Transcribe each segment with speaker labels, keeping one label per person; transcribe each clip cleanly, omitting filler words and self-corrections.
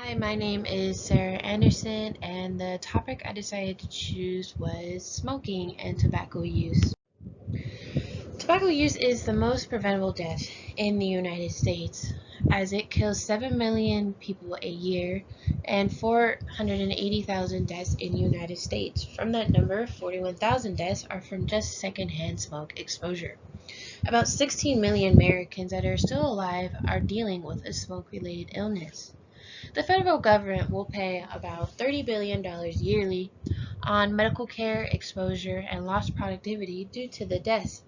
Speaker 1: Hi, my name is Sarah Anderson, and the topic I decided to choose was smoking and tobacco use. Tobacco use is the most preventable death in the United States, as it kills 7 million people a year and 480,000 deaths in the United States. From that number, 41,000 deaths are from just secondhand smoke exposure. About 16 million Americans that are still alive are dealing with a smoke-related illness. The federal government will pay about $30 billion yearly on medical care, exposure, and lost productivity due to the deaths.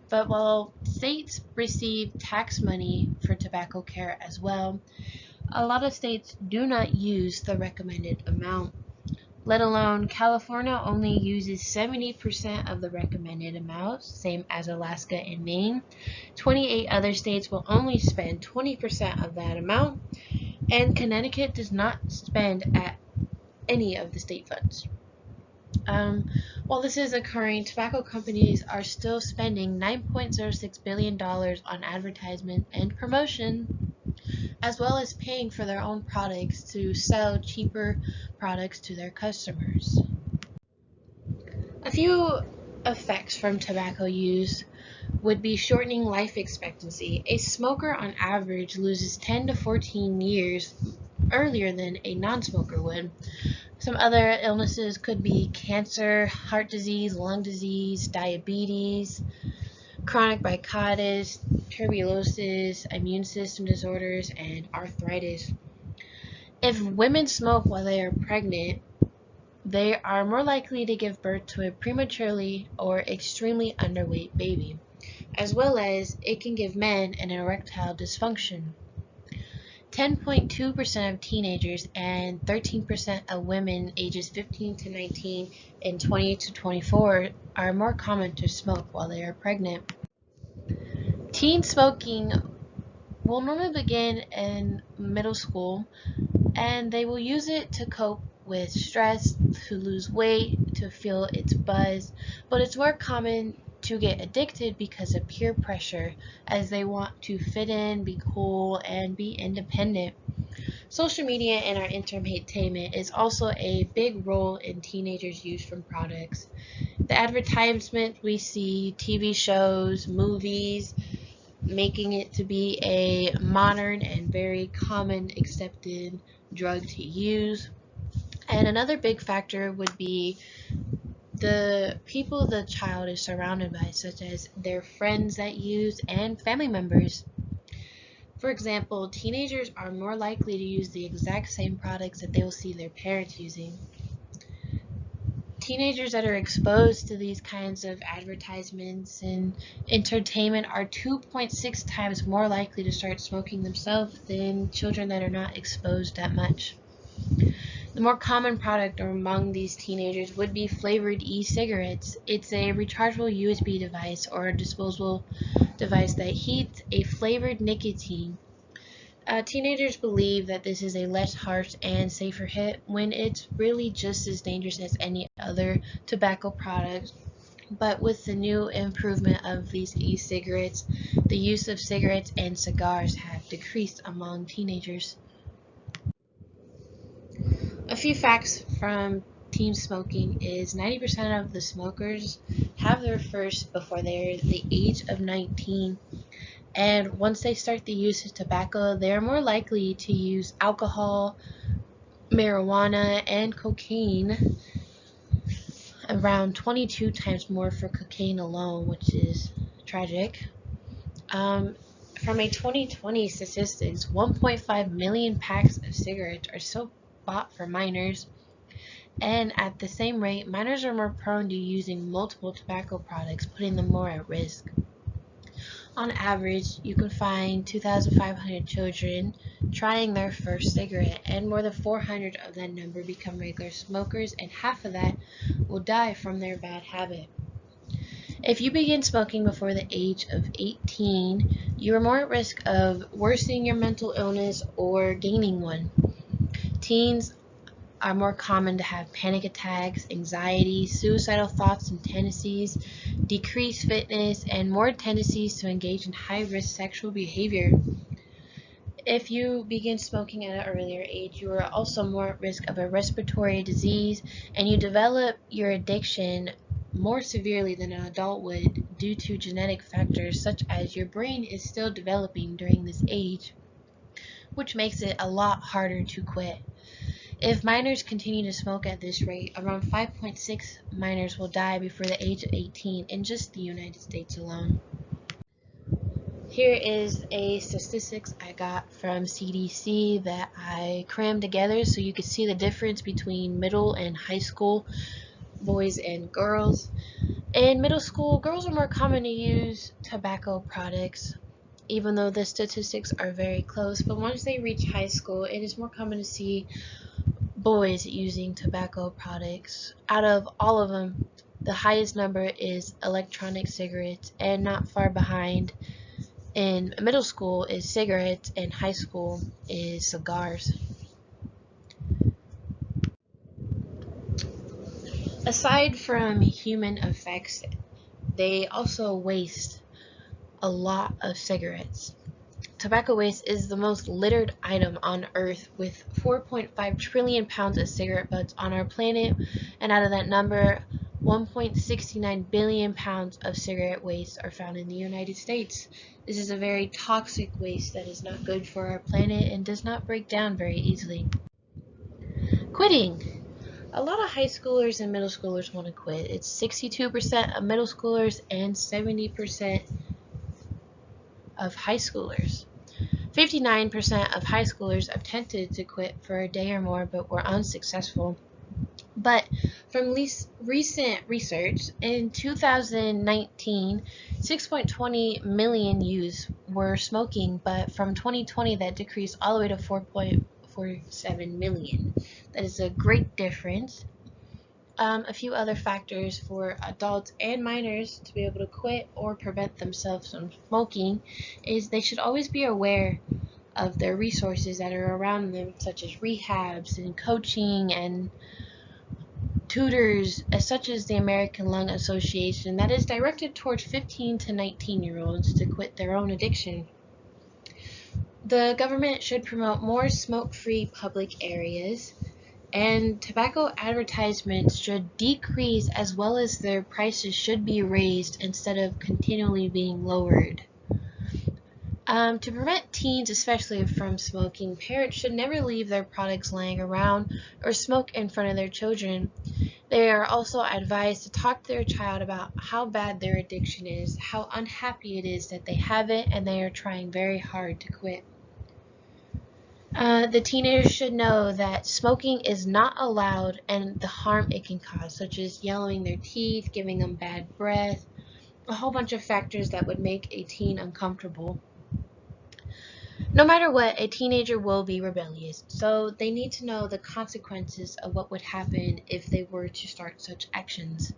Speaker 1: But while states receive tax money for tobacco care as well, a lot of states do not use the recommended amount. Let alone California only uses 70% of the recommended amount, same as Alaska and Maine. 28 other states will only spend 20% of that amount, and Connecticut does not spend at any of the state funds. While this is occurring, tobacco companies are still spending $9.06 billion on advertisement and promotion, as well as paying for their own products to sell cheaper products to their customers. A few effects from tobacco use would be shortening life expectancy. A smoker on average loses 10 to 14 years earlier than a non-smoker would. Some other illnesses could be cancer, heart disease, lung disease, diabetes, chronic bronchitis, tuberculosis, immune system disorders, and arthritis. If women smoke while they are pregnant, they are more likely to give birth to a prematurely or extremely underweight baby, as well as it can give men an erectile dysfunction. 10.2% of teenagers and 13% of women ages 15 to 19 and 20 to 24 are more common to smoke while they are pregnant. Teen smoking will normally begin in middle school, and they will use it to cope with stress, to lose weight, to feel its buzz, but it's more common to get addicted because of peer pressure, as they want to fit in, be cool, and be independent. Social media and our entertainment is also a big role in teenagers' use from products. The advertisement we see, TV shows, movies, making it to be a modern and very common accepted drug to use. And another big factor would be the people the child is surrounded by, such as their friends that use and family members. For example, teenagers are more likely to use the exact same products that they will see their parents using. Teenagers that are exposed to these kinds of advertisements and entertainment are 2.6 times more likely to start smoking themselves than children that are not exposed that much. The more common product among these teenagers would be flavored e-cigarettes. It's a rechargeable USB device or a disposable device that heats a flavored nicotine. Teenagers believe that this is a less harsh and safer hit when it's really just as dangerous as any other tobacco product. But with the new improvement of these e-cigarettes, the use of cigarettes and cigars have decreased among teenagers. A few facts from teen smoking is 90% of the smokers have their first before they're the age of 19. And once they start the use of tobacco, they are more likely to use alcohol, marijuana, and cocaine, around 22 times more for cocaine alone, which is tragic. From a 2020 statistics, 1.5 million packs of cigarettes are still bought for minors, and at the same rate, minors are more prone to using multiple tobacco products, putting them more at risk. On average, you can find 2,500 children trying their first cigarette, and more than 400 of that number become regular smokers, and half of that will die from their bad habit. If you begin smoking before the age of 18, you are more at risk of worsening your mental illness or gaining one. Teens are more common to have panic attacks, anxiety, suicidal thoughts and tendencies, decreased fitness, and more tendencies to engage in high-risk sexual behavior. If you begin smoking at an earlier age, you are also more at risk of a respiratory disease, and you develop your addiction more severely than an adult would due to genetic factors such as your brain is still developing during this age, which makes it a lot harder to quit. If minors continue to smoke at this rate, around 5.6 minors will die before the age of 18 in just the United States alone. Here is a statistics I got from CDC that I crammed together so you could see the difference between middle and high school boys and girls. In middle school, girls are more common to use tobacco products, even though the statistics are very close. But once they reach high school, it is more common to see boys using tobacco products. Out of all of them, the highest number is electronic cigarettes, and not far behind in middle school is cigarettes, and high school is cigars. Aside from human effects, they also waste a lot of cigarettes. Tobacco waste is the most littered item on Earth, with 4.5 trillion pounds of cigarette butts on our planet, and out of that number, 1.69 billion pounds of cigarette waste are found in the United States. This is a very toxic waste that is not good for our planet and does not break down very easily. Quitting. A lot of high schoolers and middle schoolers want to quit. It's 62% of middle schoolers and 70% of high schoolers. 59% of high schoolers attempted to quit for a day or more but were unsuccessful. But from recent research, in 2019, 6.20 million youths were smoking, but from 2020 that decreased all the way to 4.47 million. That is a great difference. A few other factors for adults and minors to be able to quit or prevent themselves from smoking is they should always be aware of their resources that are around them, such as rehabs and coaching and tutors, such as the American Lung Association, that is directed towards 15 to 19-year-olds to quit their own addiction. The government should promote more smoke-free public areas, and tobacco advertisements should decrease, as well as their prices should be raised instead of continually being lowered. To prevent teens especially from smoking, parents should never leave their products laying around or smoke in front of their children. They are also advised to talk to their child about how bad their addiction is, how unhappy it is that they have it, and they are trying very hard to quit. The teenagers should know that smoking is not allowed and the harm it can cause, such as yellowing their teeth, giving them bad breath, a whole bunch of factors that would make a teen uncomfortable. No matter what, a teenager will be rebellious, so they need to know the consequences of what would happen if they were to start such actions.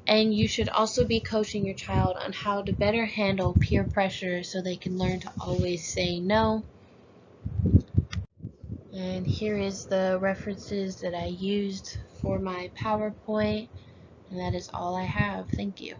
Speaker 1: And you should also be coaching your child on how to better handle peer pressure so they can learn to always say no. And here is the references that I used for my PowerPoint, and that is all I have. Thank you.